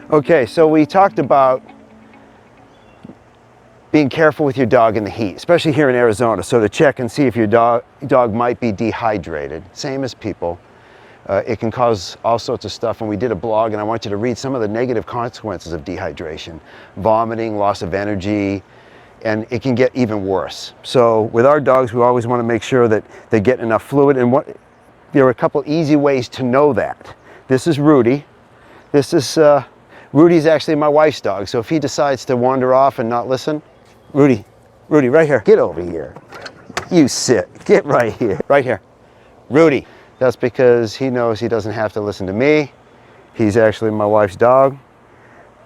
Okay, so we talked about being careful with your dog in the heat, especially here in Arizona, so to check and see if your dog might be dehydrated, same as people. It can cause all sorts of stuff, and we did a blog, and I want you to read some of the negative consequences of dehydration. Vomiting, loss of energy, and it can get even worse. So with our dogs, we always want to make sure that they get enough fluid, and there are a couple easy ways to know that. This is Rudy. Rudy's actually my wife's dog, so if he decides to wander off and not listen, Rudy, right here, get over here. You sit, get right here, Rudy. That's because he knows he doesn't have to listen to me. He's actually my wife's dog,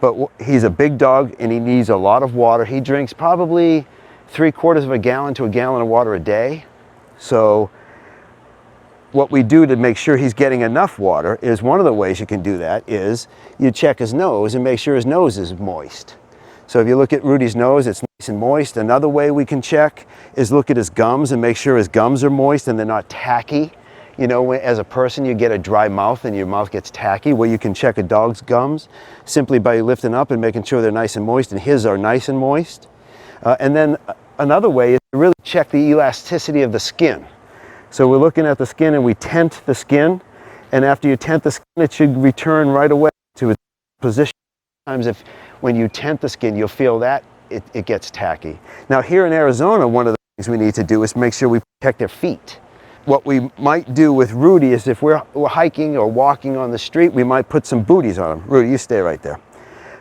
but he's a big dog and he needs a lot of water. He drinks probably 3/4 of a gallon to a gallon of water a day. So what we do to make sure he's getting enough water is, one of the ways you can do that is you check his nose and make sure his nose is moist. So if you look at Rudy's nose, it's nice and moist. Another way we can check is look at his gums and make sure his gums are moist and they're not tacky. You know, as a person, you get a dry mouth and your mouth gets tacky. Well, you can check a dog's gums simply by lifting up and making sure they're nice and moist, and his are nice and moist. And then another way is to really check the elasticity of the skin. So we're looking at the skin and we tent the skin, and after you tent the skin, it should return right away to its position. Sometimes when you tent the skin, you'll feel that it gets tacky. Now here in Arizona, one of the things we need to do is make sure we protect their feet. What we might do with Rudy is, if we're hiking or walking on the street, we might put some booties on him. Rudy, you stay right there.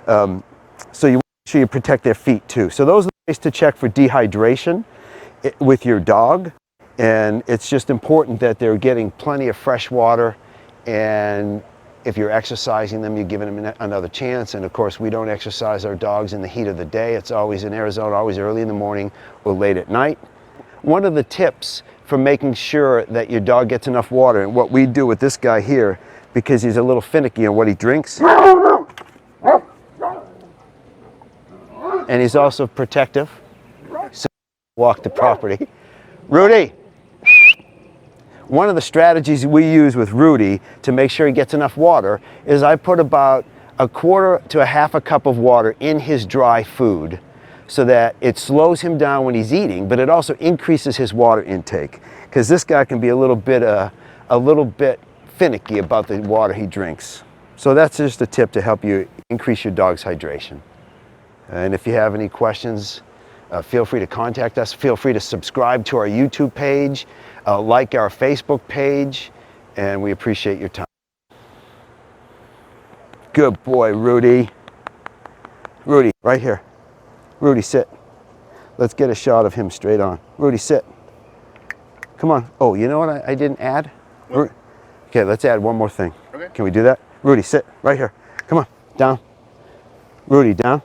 So you want to make sure you protect their feet too. So those are the ways to check for dehydration with your dog. And it's just important that they're getting plenty of fresh water, and if you're exercising them, you're giving them another chance. And of course, we don't exercise our dogs in the heat of the day. It's always in Arizona, always early in the morning or late at night. One of the tips for making sure that your dog gets enough water, and what we do with this guy here, because he's a little finicky on what he drinks, and he's also protective, so walk the property. Rudy! One of the strategies we use with Rudy to make sure he gets enough water is I put about 1/4 to 1/2 a cup of water in his dry food, so that it slows him down when he's eating, but it also increases his water intake, because this guy can be a little bit finicky about the water he drinks. So that's just a tip to help you increase your dog's hydration. And if you have any questions, feel free to contact us. Feel free to subscribe to our YouTube page, like our Facebook page, and we appreciate your time. Good boy, Rudy. Rudy, right here. Rudy, sit. Let's get a shot of him straight on. Rudy, sit. Come on. Oh, you know what I didn't add? Okay, let's add one more thing. Okay. Can we do that? Rudy, sit right here. Come on, down. Rudy, down.